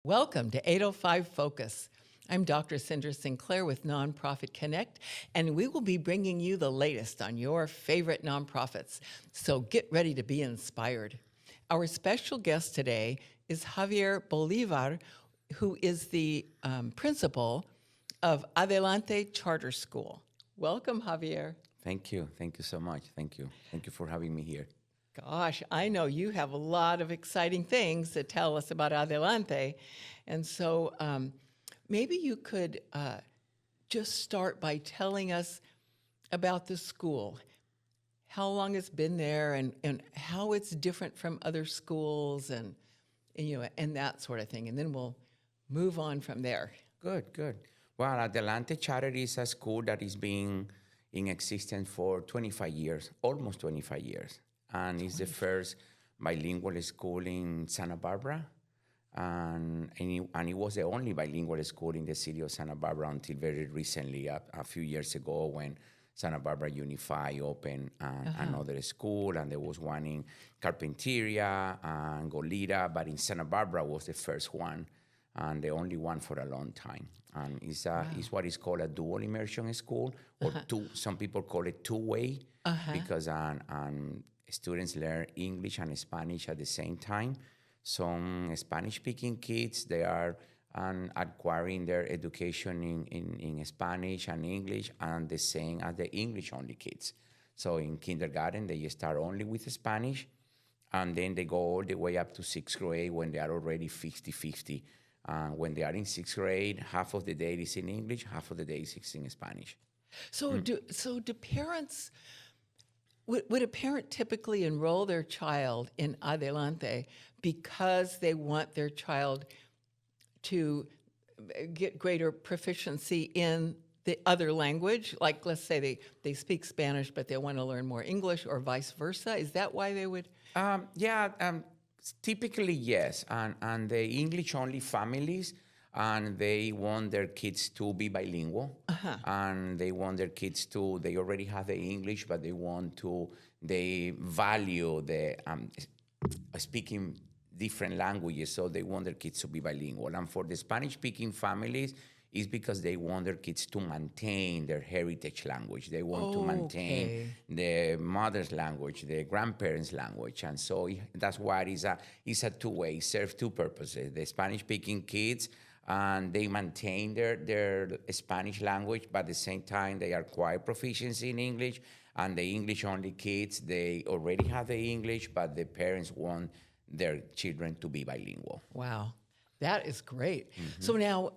Welcome to 805 Focus. I'm Dr. Cinder Sinclair with Nonprofit Connect, and we will be bringing you the latest on your favorite nonprofits. So get ready to be inspired. Our special guest today is Javier Bolivar, who is the principal of Adelante Charter School. Welcome, Javier. Thank you. Thank you so much. Thank you. Thank you for having me here. Gosh, I know you have a lot of exciting things to tell us about Adelante. And so maybe you could just start by telling us about the school, how long it's been there and how it's different from other schools and that sort of thing. And then we'll move on from there. Good. Well, Adelante Charter is a school that is being in existence for 25 years, almost 25 years. And it's the first bilingual school in Santa Barbara. And it was the only bilingual school in the city of Santa Barbara until very recently, a few years ago, when Santa Barbara Unified opened another school, and there was one in Carpinteria and Goleta, but in Santa Barbara was the first one and the only one for a long time. And it's what is called a dual immersion school, or some people call it two-way, because students learn English and Spanish at the same time. Some Spanish-speaking kids, they are acquiring their education in Spanish and English, and the same as the English-only kids. So in kindergarten, they start only with Spanish, and then they go all the way up to sixth grade when they are already 50-50. When they are in sixth grade, half of the day is in English, half of the day is in Spanish. So do parents... Would a parent typically enroll their child in Adelante because they want their child to get greater proficiency in the other language? Like, let's say they speak Spanish, but they want to learn more English, or vice versa. Is that why they would? Typically, yes. And the English-only families, and they want their kids to be bilingual, and they want their kids they already have the English, but they value the speaking different languages, so they want their kids to be bilingual. And for the Spanish-speaking families, it's because they want their kids to maintain their heritage language. They want to maintain the mother's language, the grandparents' language. And so that's why it's a two-way. It serves two purposes. The Spanish-speaking kids, and they maintain their Spanish language, but at the same time, they acquire proficiency in English. And the English-only kids, they already have the English, but the parents want their children to be bilingual. Wow, that is great. So now,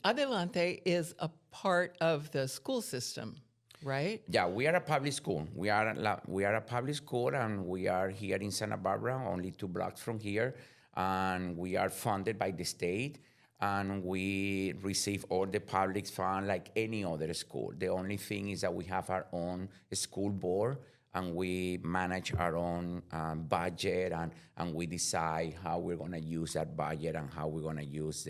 Adelante is a part of the school system, right? Yeah, we are a public school. We are a public school, and we are here in Santa Barbara, only 2 blocks from here. And we are funded by the state. And we receive all the public funds like any other school. The only thing is that we have our own school board, and we manage our own budget, and we decide how we're going to use that budget and how we're going to use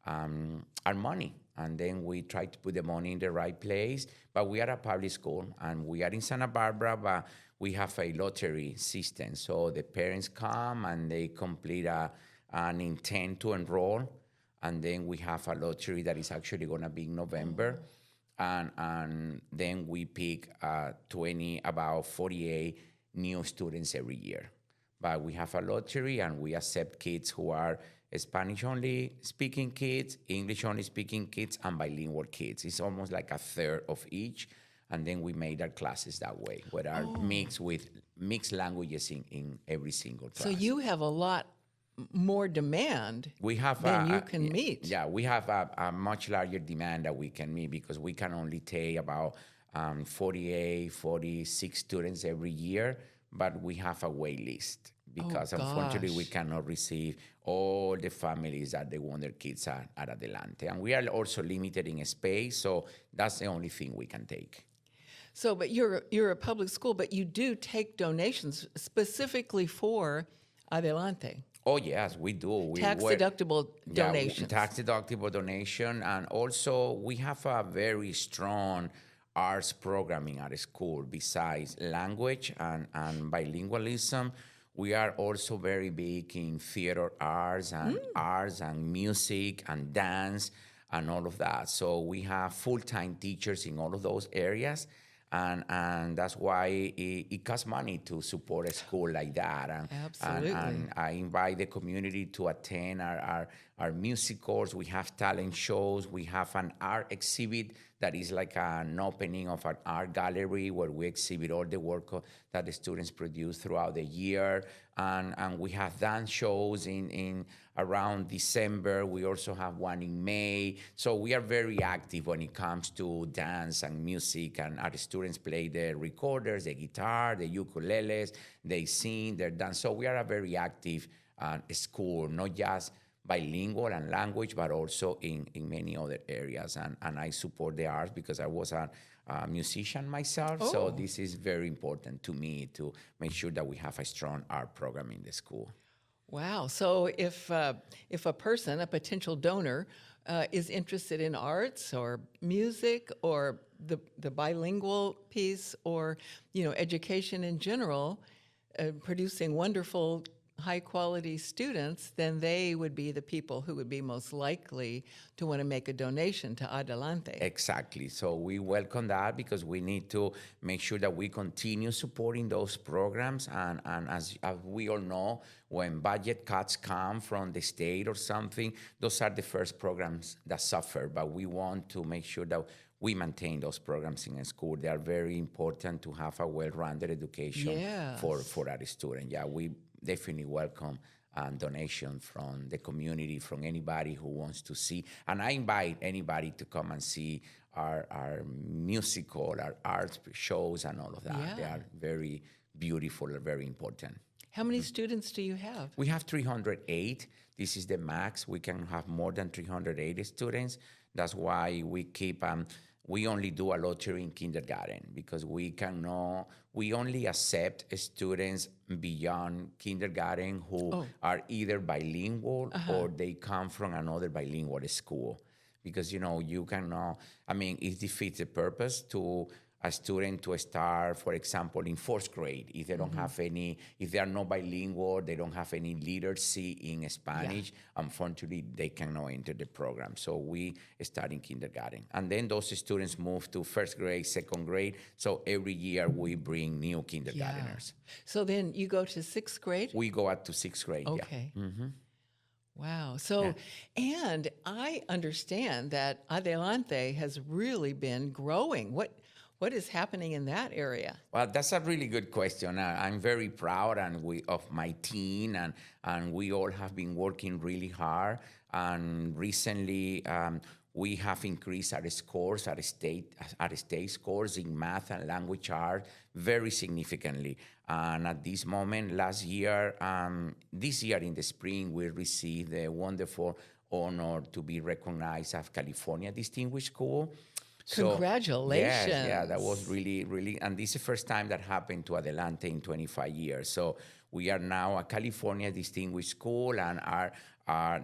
our money. And then we try to put the money in the right place. But we are a public school, and we are in Santa Barbara, but we have a lottery system. So the parents come and they complete an intent to enroll. And then we have a lottery that is actually going to be in November. And then we pick about 48 new students every year. But we have a lottery, and we accept kids who are Spanish-only speaking kids, English-only speaking kids, and bilingual kids. It's almost like a third of each. And then we made our classes that way, where are mixed with mixed languages in every single class. So you have a lot more demand than you can meet. Yeah, we have a much larger demand that we can meet, because we can only take about 48, 46 students every year, but we have a wait list, because unfortunately we cannot receive all the families that they want their kids at Adelante. And we are also limited in space, so that's the only thing we can take. So, but you're a public school, but you do take donations specifically for Adelante. Oh, yes, we do. Tax-deductible donations. Tax-deductible donation. And also, we have a very strong arts programming at school. Besides language and bilingualism, We are also very big in theater arts and music and dance and all of that. So we have full-time teachers in all of those areas. And that's why it costs money to support a school like that. Absolutely. And I invite the community to attend our music course. We have talent shows. We have an art exhibit that is like an opening of an art gallery where we exhibit all the work that the students produce throughout the year. And we have dance shows in around December. We also have one in May. So we are very active when it comes to dance and music. And our students play the recorders, the guitar, the ukuleles, they sing, they dance. So we are a very active school, not just bilingual and language, but also in many other areas. And I support the arts because I was a musician myself. Oh. So this is very important to me to make sure that we have a strong art program in the school. Wow. So if a person, a potential donor, is interested in arts or music or the bilingual piece or education in general, producing wonderful high quality students, then they would be the people who would be most likely to want to make a donation to Adelante. Exactly. So we welcome that because we need to make sure that we continue supporting those programs. And as we all know, when budget cuts come from the state or something, those are the first programs that suffer. But we want to make sure that we maintain those programs in a school. They are very important to have a well-rounded education for our students. Yeah, we definitely welcome donation from the community, from anybody who wants to see. And I invite anybody to come and see our musical, our art shows and all of that. Yeah. They are very beautiful and very important. How many students do you have? We have 308. This is the max. We can have more than 380 students. That's why we keep... we only do a lottery in kindergarten because we only accept students beyond kindergarten who are either bilingual or they come from another bilingual school. Because, you cannot, it defeats the purpose to a student to start, for example, in fourth grade. If they don't have if they are not bilingual, they don't have any literacy in Spanish, unfortunately, they cannot enter the program. So we start in kindergarten. And then those students move to first grade, second grade. So every year we bring new kindergartners. So then you go to sixth grade? We go up to sixth grade, Okay. yeah. Mm-hmm. Wow. So, and I understand that Adelante has really been growing. What is happening in that area? Well, that's a really good question. I'm very proud of my team, and we all have been working really hard. And recently, we have increased our scores, our state scores in math and language art very significantly. And at this moment, this year in the spring, we received the wonderful honor to be recognized as California Distinguished School. Congratulations. Yeah, that was really, really, and this is the first time that happened to Adelante in 25 years. So we are now a California Distinguished School, and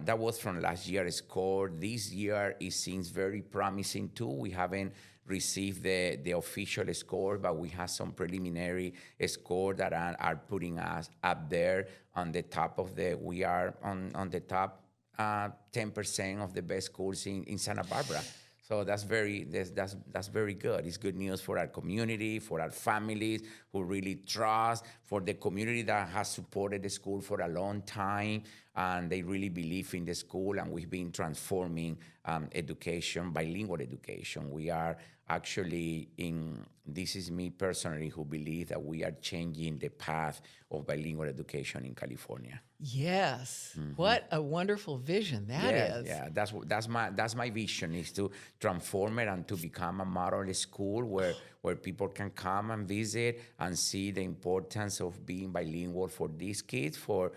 that was from last year's score. This year, it seems very promising too. We haven't received the official score, but we have some preliminary score that are putting us up there on the top we are on the top 10% of the best schools in Santa Barbara. So that's very good. It's good news for our community, for our families who really trust, for the community that has supported the school for a long time, and they really believe in the school, and we've been transforming education, bilingual education. We are actually this is me personally who believe that we are changing the path of bilingual education in California. Yes. Mm-hmm. What a wonderful vision that is. Yeah, that's my vision, is to transform it and to become a model school where people can come and visit and see the importance of being bilingual for these kids, for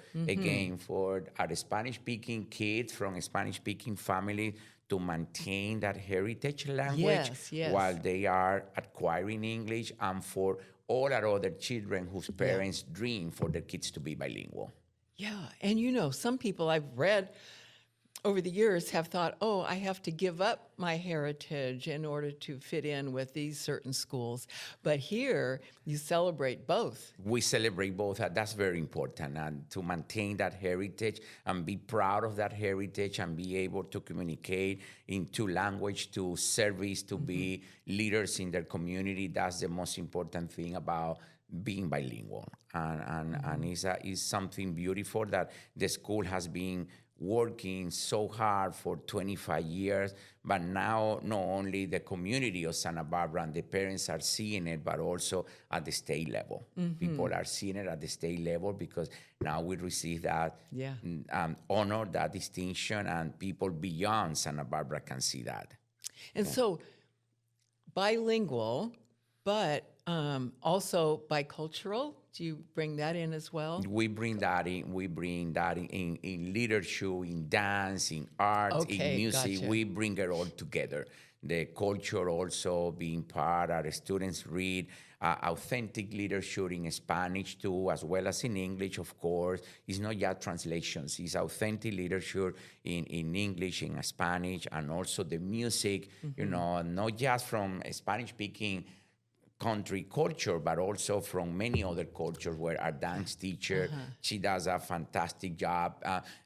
our Spanish-speaking kids from a Spanish-speaking family, to maintain that heritage language while they are acquiring English, and for all our other children whose parents dream for their kids to be bilingual. Yeah, and some people I've read over the years have thought, oh, I have to give up my heritage in order to fit in with these certain schools. But here, you celebrate both. We celebrate both. That's very important, and to maintain that heritage and be proud of that heritage and be able to communicate in two language, to service, to be leaders in their community. That's the most important thing about being bilingual, and is something beautiful that the school has been working so hard for 25 years, but now not only the community of Santa Barbara and the parents are seeing it, but also at the state level. People are seeing it at the state level because now we receive that Yeah. honor, that distinction, and people beyond Santa Barbara can see that. And so, bilingual, but also bicultural. Do you bring that in as well? We bring that in. We bring that in leadership, in dance, in art, Okay, in music. gotcha. We bring it all together. The culture also being part. Our students read authentic leadership in Spanish too, as well as in English, of course. It's not just translations. It's authentic leadership in English, in Spanish, and also the music. You know, not just from Spanish-speaking country culture, but also from many other cultures where our dance teacher, she does a fantastic job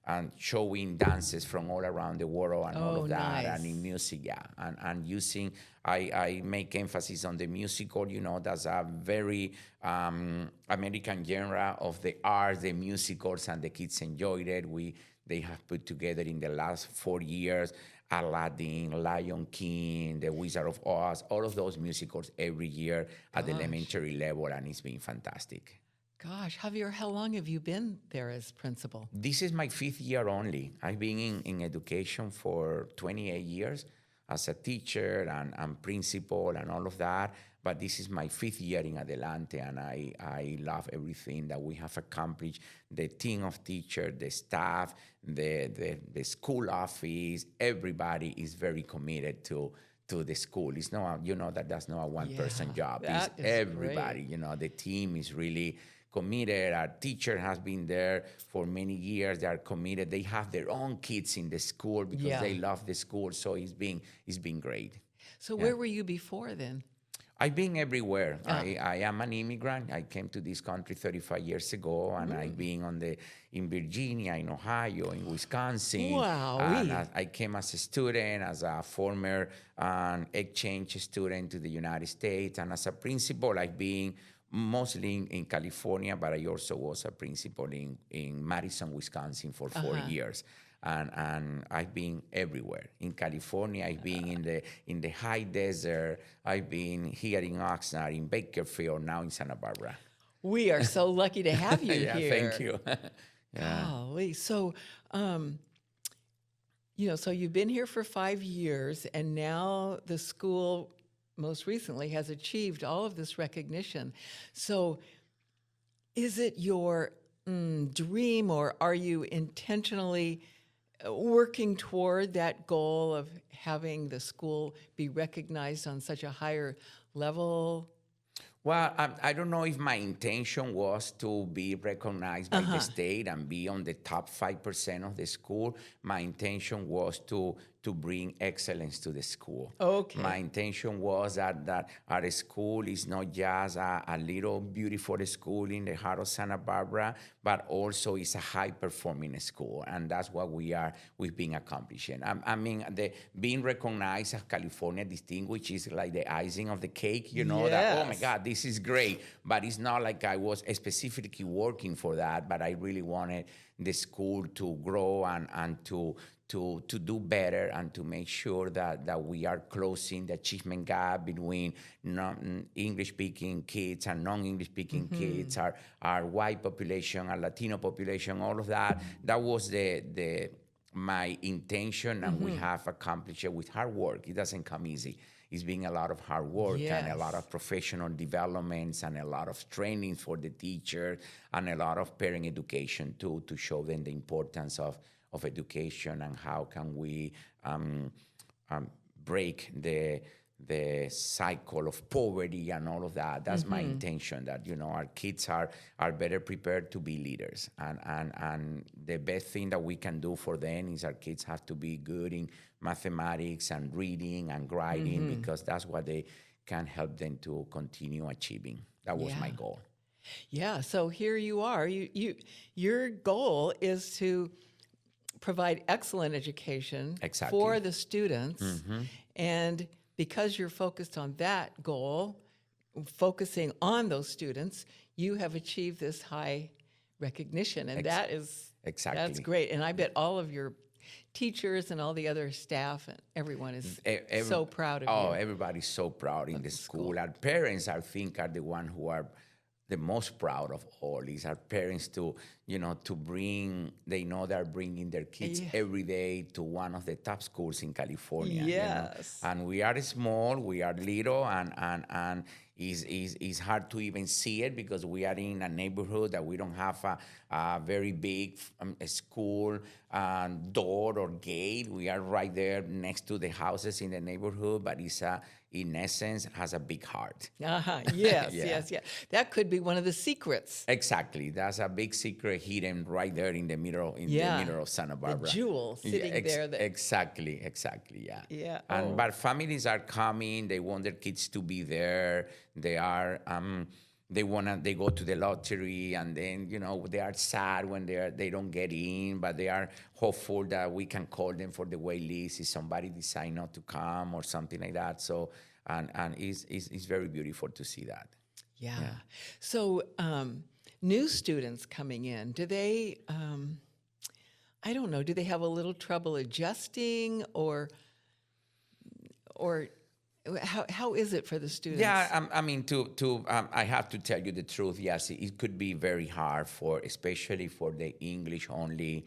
and showing dances from all around the world and all Oh, of that. nice. And in music, yeah. And using, I make emphasis on the musical, you know, that's a very American genre of the arts, the musicals, and the kids enjoyed it. They have put together in the last 4 years Aladdin, Lion King, The Wizard of Oz, all of those musicals every year at the elementary level, and it's been fantastic. Gosh, Javier, how long have you been there as principal? This is my 5th year only. I've been in education for 28 years as a teacher and principal and all of that. But this is my 5th year in Adelante, and I love everything that we have accomplished. The team of teachers, the staff, the school office, everybody is very committed to the school. It's not, you know, that's not a one-person Yeah, job. that It's is everybody. great. You know, the team is really committed. Our teacher has been there for many years. They are committed. They have their own kids in the school because Yeah. they love the school. So it's been great. So where were you before then? I've been everywhere. I am an immigrant. I came to this country 35 years ago, and I've been in Virginia, in Ohio, in Wisconsin. Wowee. And I came as a student, as a former exchange student to the United States, and as a principal, I've been mostly in California, but I also was a principal in Madison, Wisconsin for 4 years. And I've been everywhere. In California, I've been in the high desert. I've been here in Oxnard, in Bakersfield, now in Santa Barbara. We are so lucky to have you Yeah, here. thank you. Golly. So, so you've been here for 5 years, and now the school most recently has achieved all of this recognition. So is it your dream, or are you intentionally working toward that goal of having the school be recognized on such a higher level? Well, I don't know if my intention was to be recognized by the state and be on the top 5% of the school. My intention was to bring excellence to the school. Okay. My intention was that our school is not just a little beautiful school in the heart of Santa Barbara, but also it's a high-performing school, and that's what we've been accomplishing. I mean, being recognized as California Distinguished is like the icing of the cake, you know, that, oh my Yes. God, this is great. But it's not like I was specifically working for that, but I really wanted the school to grow and to do better and to make sure that we are closing the achievement gap between English-speaking kids and non-English-speaking kids, our white population, our Latino population, all of that. That was my intention, and we have accomplished it with hard work. It doesn't come easy. It's been a lot of hard work and a lot Yes. of professional developments and a lot of training for the teacher and a lot of parent education too, to show them the importance of education and how can we break the cycle of poverty and all of that. That's my intention, that, our kids are better prepared to be leaders. And the best thing that we can do for them is our kids have to be good in mathematics and reading and writing, because that's what they can help them to continue achieving. That was my goal. Yeah, so here you are. Your goal is to provide excellent education for the students. And because you're focused on that goal, focusing on those students, you have achieved this high recognition. And that's great. And I bet all of your teachers and all the other staff and everyone is so proud of you. Oh, everybody's so proud in the school. Our parents, I think, are the ones who are the most proud of all. Is our parents to bring, they know they're bringing their kids every day to one of the top schools in California. Yes. And we are small, we are little, and it's hard to even see it, because we are in a neighborhood that we don't have a very big school door or gate. We are right there next to the houses in the neighborhood, but it's in essence has a big heart. Yes, yes. That could be one of the secrets. Exactly. That's a big secret hidden right there in the middle the middle of Santa Barbara. The jewel sitting there. Exactly, yeah. But families are coming, they want their kids to be there. They are they go to the lottery, and then they are sad when they don't get in, but they are hopeful that we can call them for the wait list if somebody decide not to come or something like that. So and it's very beautiful to see that. Yeah. So new students coming in, do they I don't know, do they have a little trouble adjusting, or how is it for the students? Yeah, I mean, I have to tell you the truth. Yes, it could be very hard especially for the English-only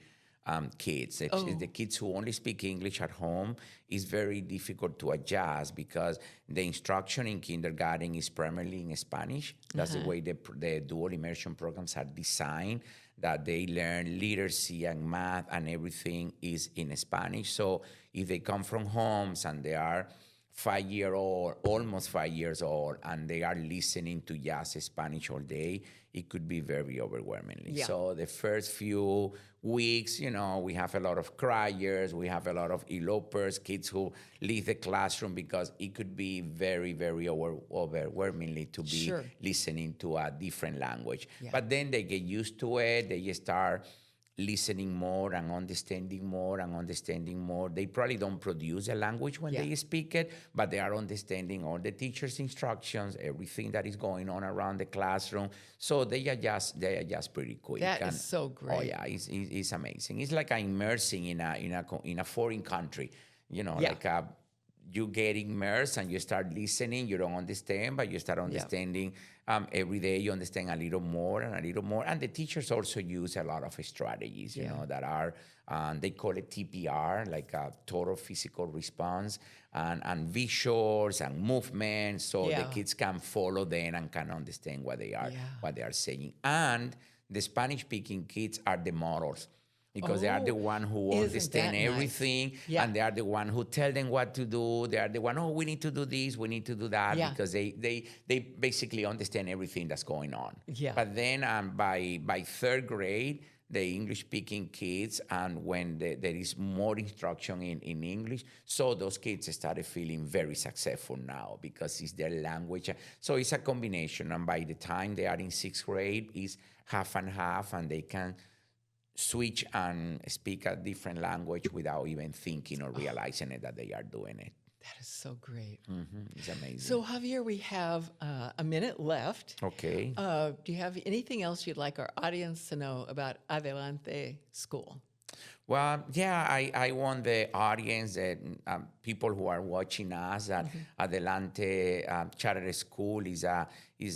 kids. The kids who only speak English at home is very difficult to adjust, because the instruction in kindergarten is primarily in Spanish. That's the way the dual immersion programs are designed, that they learn literacy and math and everything is in Spanish. So if they come from homes and they are 5-year-old, almost 5 years old, and they are listening to just Spanish all day, it could be very overwhelming. Yeah. So the first few weeks, we have a lot of criers, we have a lot of elopers, kids who leave the classroom, because it could be very, very overwhelming to be listening to a different language. Yeah. But then they get used to it, they just start listening more and understanding more and understanding more. They probably don't produce a language when they speak it, but they are understanding all the teacher's instructions, everything that is going on around the classroom. So they adjust pretty quick. That is so great. Oh yeah, it's amazing. It's like immersing in a foreign country. Like you get immersed and you start listening. You don't understand, but you start understanding. Every day you understand a little more and a little more. And the teachers also use a lot of strategies, that are, they call it TPR, like a total physical response, and visuals and movements, so the kids can follow them and can understand what they are saying. And the Spanish-speaking kids are the models, because they are the one who understand everything, and they are the one who tell them what to do. They are the one, we need to do this, we need to do that, because they basically understand everything that's going on. Yeah. But then by third grade, the English-speaking kids, and when there is more instruction in English, so those kids started feeling very successful now, because it's their language. So it's a combination, and by the time they are in sixth grade, it's half and half, and they can switch and speak a different language without even thinking or realizing that they are doing it. That is so great. It's amazing. So, Javier, we have a minute left. Okay. Do you have anything else you'd like our audience to know about Adelante School? Well, yeah, I want the audience, that people who are watching us, that Adelante Charter School is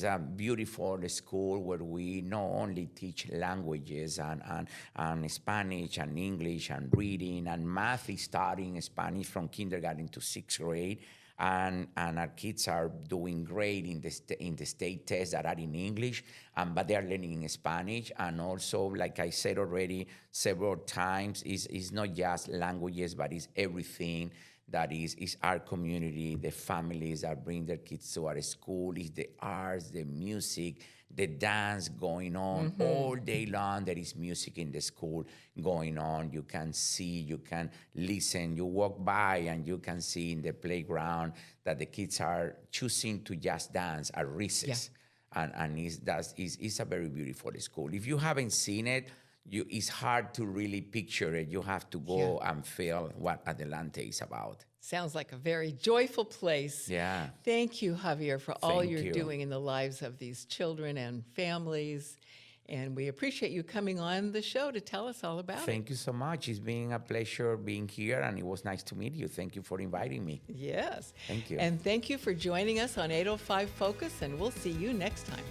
a beautiful school where we not only teach languages and Spanish and English and reading and math is starting Spanish from kindergarten to sixth grade. And our kids are doing great in the state tests that are in English, but they are learning in Spanish. And also, like I said already several times, is not just languages, but it's everything. that is our community, the families that bring their kids to our school, is the arts, the music, the dance going on all day long. There is music in the school going on. You can see, you can listen. You walk by and you can see in the playground that the kids are choosing to just dance at recess. And it's a very beautiful school. If you haven't seen it, it's hard to really picture it. You have to go and feel what Adelante is about. Sounds like a very joyful place. Yeah. Thank you, Javier, for all Thank you're you. doing in the lives of these children and families. And we appreciate you coming on the show to tell us all about it. Thank you so much. It's been a pleasure being here, and it was nice to meet you. Thank you for inviting me. Yes. Thank you. And thank you for joining us on 805 Focus, and we'll see you next time.